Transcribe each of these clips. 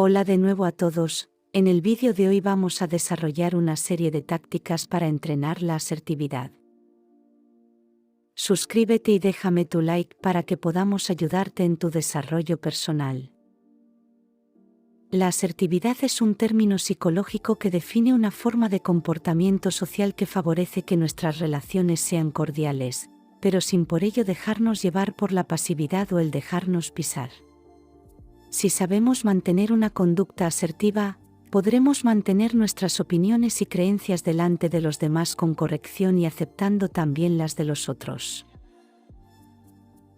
Hola de nuevo a todos. En el vídeo de hoy vamos a desarrollar una serie de tácticas para entrenar la asertividad. Suscríbete y déjame tu like para que podamos ayudarte en tu desarrollo personal. La asertividad es un término psicológico que define una forma de comportamiento social que favorece que nuestras relaciones sean cordiales, pero sin por ello dejarnos llevar por la pasividad o el dejarnos pisar. Si sabemos mantener una conducta asertiva, podremos mantener nuestras opiniones y creencias delante de los demás con corrección y aceptando también las de los otros.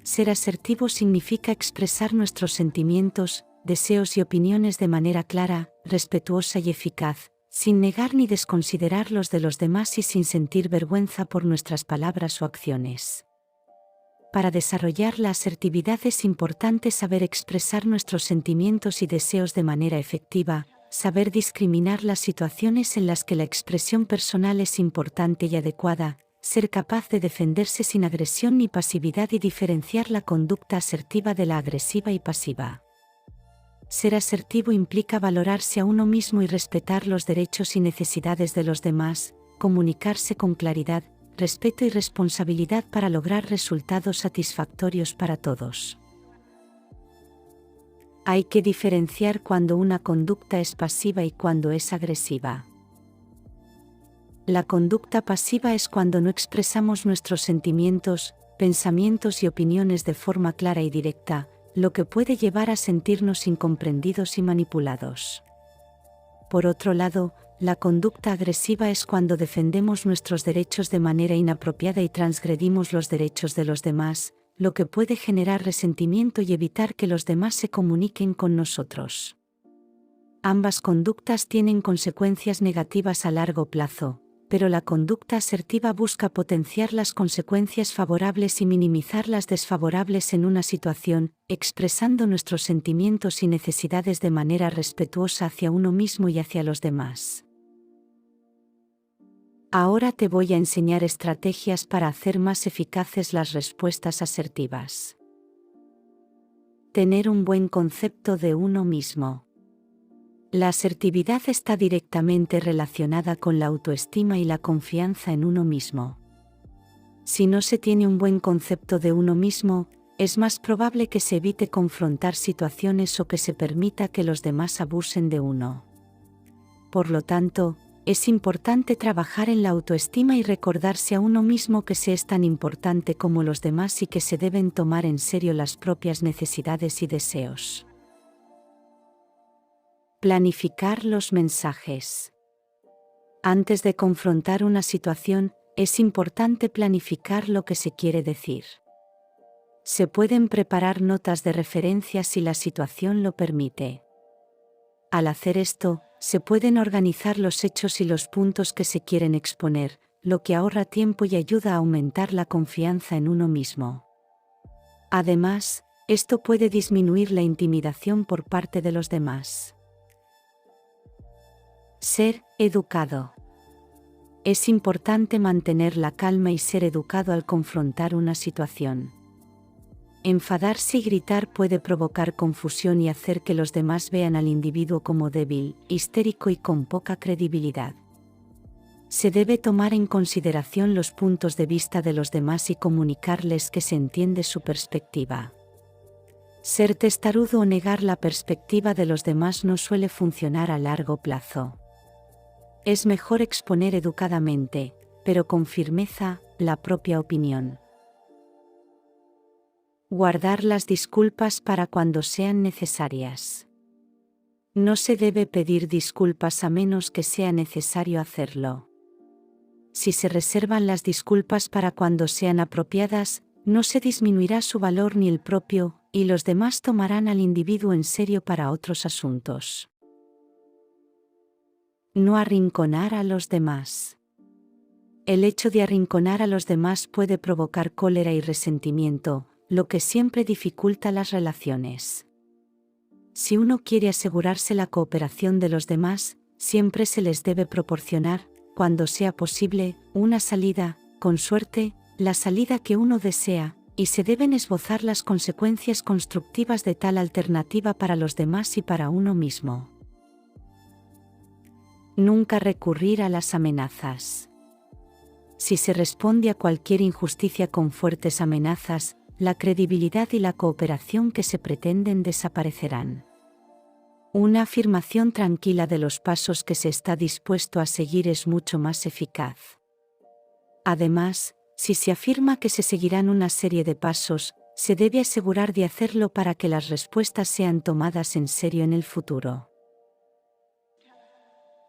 Ser asertivo significa expresar nuestros sentimientos, deseos y opiniones de manera clara, respetuosa y eficaz, sin negar ni desconsiderar los de los demás y sin sentir vergüenza por nuestras palabras o acciones. Para desarrollar la asertividad es importante saber expresar nuestros sentimientos y deseos de manera efectiva, saber discriminar las situaciones en las que la expresión personal es importante y adecuada, ser capaz de defenderse sin agresión ni pasividad y diferenciar la conducta asertiva de la agresiva y pasiva. Ser asertivo implica valorarse a uno mismo y respetar los derechos y necesidades de los demás, comunicarse con claridad, respeto y responsabilidad para lograr resultados satisfactorios para todos. Hay que diferenciar cuando una conducta es pasiva y cuando es agresiva. La conducta pasiva es cuando no expresamos nuestros sentimientos, pensamientos y opiniones de forma clara y directa, lo que puede llevar a sentirnos incomprendidos y manipulados. Por otro lado, la conducta agresiva es cuando defendemos nuestros derechos de manera inapropiada y transgredimos los derechos de los demás, lo que puede generar resentimiento y evitar que los demás se comuniquen con nosotros. Ambas conductas tienen consecuencias negativas a largo plazo, pero la conducta asertiva busca potenciar las consecuencias favorables y minimizar las desfavorables en una situación, expresando nuestros sentimientos y necesidades de manera respetuosa hacia uno mismo y hacia los demás. Ahora te voy a enseñar estrategias para hacer más eficaces las respuestas asertivas. Tener un buen concepto de uno mismo. La asertividad está directamente relacionada con la autoestima y la confianza en uno mismo. Si no se tiene un buen concepto de uno mismo, es más probable que se evite confrontar situaciones o que se permita que los demás abusen de uno. Por lo tanto, es importante trabajar en la autoestima y recordarse a uno mismo que se es tan importante como los demás y que se deben tomar en serio las propias necesidades y deseos. Planificar los mensajes. Antes de confrontar una situación, es importante planificar lo que se quiere decir. Se pueden preparar notas de referencia si la situación lo permite. Al hacer esto, se pueden organizar los hechos y los puntos que se quieren exponer, lo que ahorra tiempo y ayuda a aumentar la confianza en uno mismo. Además, esto puede disminuir la intimidación por parte de los demás. Ser educado. Es importante mantener la calma y ser educado al confrontar una situación. Enfadarse y gritar puede provocar confusión y hacer que los demás vean al individuo como débil, histérico y con poca credibilidad. Se debe tomar en consideración los puntos de vista de los demás y comunicarles que se entiende su perspectiva. Ser testarudo o negar la perspectiva de los demás no suele funcionar a largo plazo. Es mejor exponer educadamente, pero con firmeza, la propia opinión. Guardar las disculpas para cuando sean necesarias. No se debe pedir disculpas a menos que sea necesario hacerlo. Si se reservan las disculpas para cuando sean apropiadas, no se disminuirá su valor ni el propio, y los demás tomarán al individuo en serio para otros asuntos. No arrinconar a los demás. El hecho de arrinconar a los demás puede provocar cólera y resentimiento, lo que siempre dificulta las relaciones. Si uno quiere asegurarse la cooperación de los demás, siempre se les debe proporcionar, cuando sea posible, una salida, con suerte, la salida que uno desea, y se deben esbozar las consecuencias constructivas de tal alternativa para los demás y para uno mismo. Nunca recurrir a las amenazas. Si se responde a cualquier injusticia con fuertes amenazas, la credibilidad y la cooperación que se pretenden desaparecerán. Una afirmación tranquila de los pasos que se está dispuesto a seguir es mucho más eficaz. Además, si se afirma que se seguirán una serie de pasos, se debe asegurar de hacerlo para que las respuestas sean tomadas en serio en el futuro.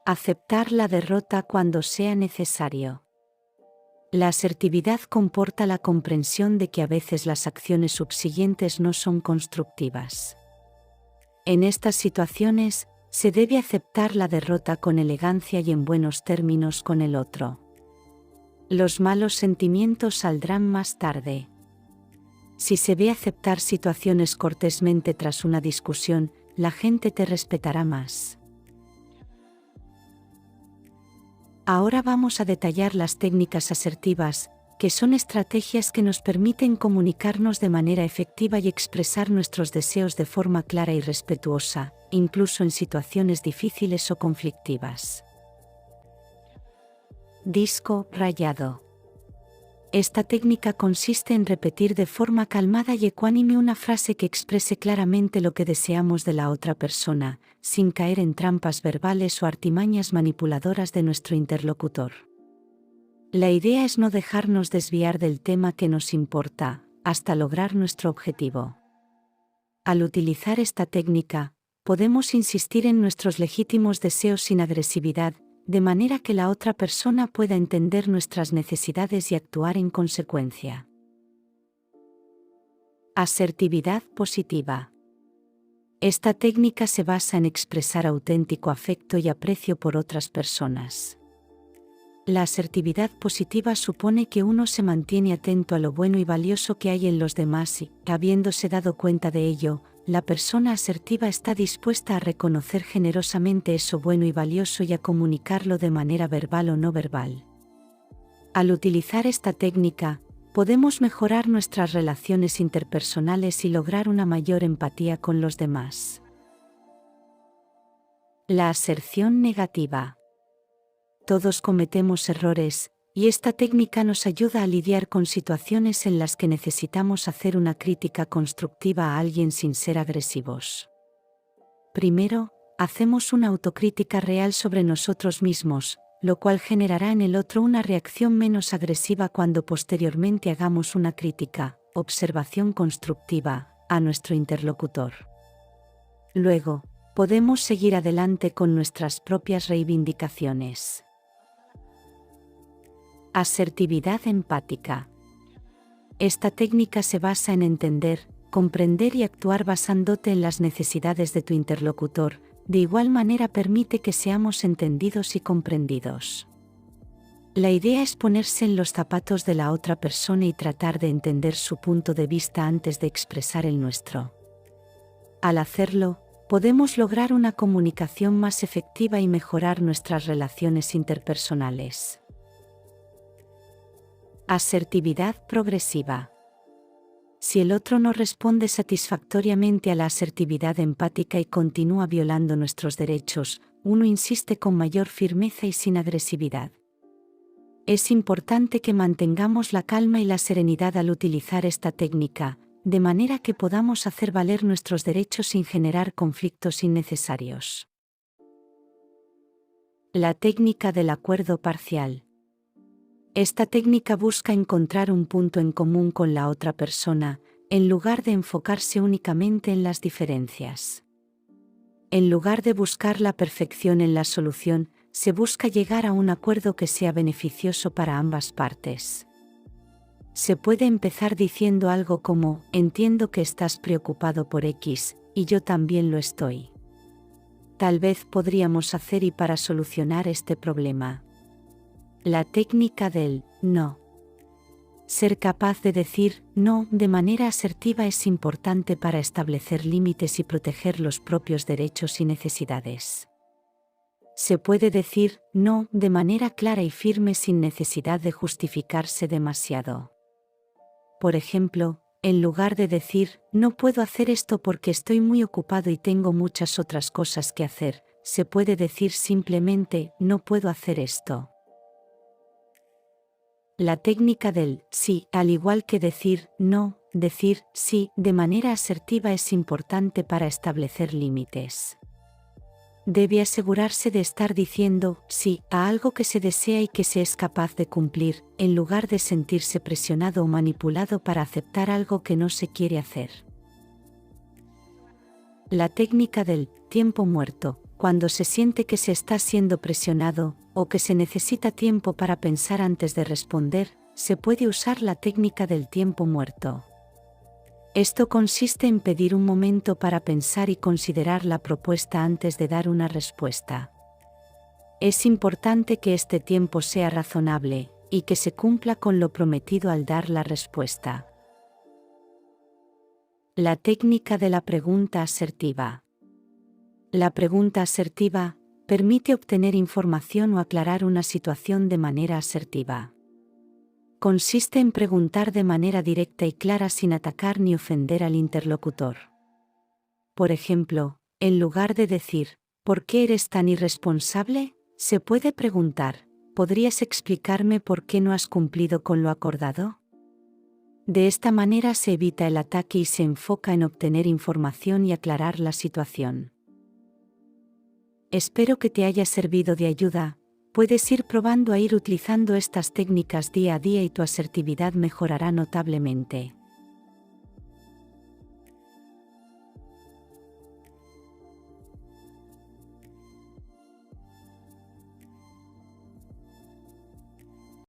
Aceptar la derrota cuando sea necesario. La asertividad comporta la comprensión de que a veces las acciones subsiguientes no son constructivas. En estas situaciones, se debe aceptar la derrota con elegancia y en buenos términos con el otro. Los malos sentimientos saldrán más tarde. Si se ve aceptar situaciones cortésmente tras una discusión, la gente te respetará más. Ahora vamos a detallar las técnicas asertivas, que son estrategias que nos permiten comunicarnos de manera efectiva y expresar nuestros deseos de forma clara y respetuosa, incluso en situaciones difíciles o conflictivas. Disco rayado. Esta técnica consiste en repetir de forma calmada y ecuánime una frase que exprese claramente lo que deseamos de la otra persona, sin caer en trampas verbales o artimañas manipuladoras de nuestro interlocutor. La idea es no dejarnos desviar del tema que nos importa, hasta lograr nuestro objetivo. Al utilizar esta técnica, podemos insistir en nuestros legítimos deseos sin agresividad, de manera que la otra persona pueda entender nuestras necesidades y actuar en consecuencia. Asertividad positiva. Esta técnica se basa en expresar auténtico afecto y aprecio por otras personas. La asertividad positiva supone que uno se mantiene atento a lo bueno y valioso que hay en los demás y, habiéndose dado cuenta de ello, la persona asertiva está dispuesta a reconocer generosamente eso bueno y valioso y a comunicarlo de manera verbal o no verbal. Al utilizar esta técnica, podemos mejorar nuestras relaciones interpersonales y lograr una mayor empatía con los demás. La aserción negativa. Todos cometemos errores, y esta técnica nos ayuda a lidiar con situaciones en las que necesitamos hacer una crítica constructiva a alguien sin ser agresivos. Primero, hacemos una autocrítica real sobre nosotros mismos, lo cual generará en el otro una reacción menos agresiva cuando posteriormente hagamos una crítica, observación constructiva, a nuestro interlocutor. Luego, podemos seguir adelante con nuestras propias reivindicaciones. Asertividad empática. Esta técnica se basa en entender, comprender y actuar basándote en las necesidades de tu interlocutor, de igual manera permite que seamos entendidos y comprendidos. La idea es ponerse en los zapatos de la otra persona y tratar de entender su punto de vista antes de expresar el nuestro. Al hacerlo, podemos lograr una comunicación más efectiva y mejorar nuestras relaciones interpersonales. Asertividad progresiva. Si el otro no responde satisfactoriamente a la asertividad empática y continúa violando nuestros derechos, uno insiste con mayor firmeza y sin agresividad. Es importante que mantengamos la calma y la serenidad al utilizar esta técnica, de manera que podamos hacer valer nuestros derechos sin generar conflictos innecesarios. La técnica del acuerdo parcial. Esta técnica busca encontrar un punto en común con la otra persona, en lugar de enfocarse únicamente en las diferencias. En lugar de buscar la perfección en la solución, se busca llegar a un acuerdo que sea beneficioso para ambas partes. Se puede empezar diciendo algo como: entiendo que estás preocupado por X, y yo también lo estoy. Tal vez podríamos hacer y para solucionar este problema. La técnica del no. Ser capaz de decir no de manera asertiva es importante para establecer límites y proteger los propios derechos y necesidades. Se puede decir no de manera clara y firme sin necesidad de justificarse demasiado. Por ejemplo, en lugar de decir, no puedo hacer esto porque estoy muy ocupado y tengo muchas otras cosas que hacer, se puede decir simplemente, no puedo hacer esto. La técnica del sí, al igual que decir no, decir sí de manera asertiva es importante para establecer límites. Debe asegurarse de estar diciendo sí a algo que se desea y que se es capaz de cumplir, en lugar de sentirse presionado o manipulado para aceptar algo que no se quiere hacer. La técnica del tiempo muerto, cuando se siente que se está siendo presionado, o que se necesita tiempo para pensar antes de responder, se puede usar la técnica del tiempo muerto. Esto consiste en pedir un momento para pensar y considerar la propuesta antes de dar una respuesta. Es importante que este tiempo sea razonable, y que se cumpla con lo prometido al dar la respuesta. La técnica de la pregunta asertiva. La pregunta asertiva permite obtener información o aclarar una situación de manera asertiva. Consiste en preguntar de manera directa y clara sin atacar ni ofender al interlocutor. Por ejemplo, en lugar de decir, ¿por qué eres tan irresponsable?, se puede preguntar, ¿podrías explicarme por qué no has cumplido con lo acordado? De esta manera se evita el ataque y se enfoca en obtener información y aclarar la situación. Espero que te haya servido de ayuda. Puedes ir probando a ir utilizando estas técnicas día a día y tu asertividad mejorará notablemente.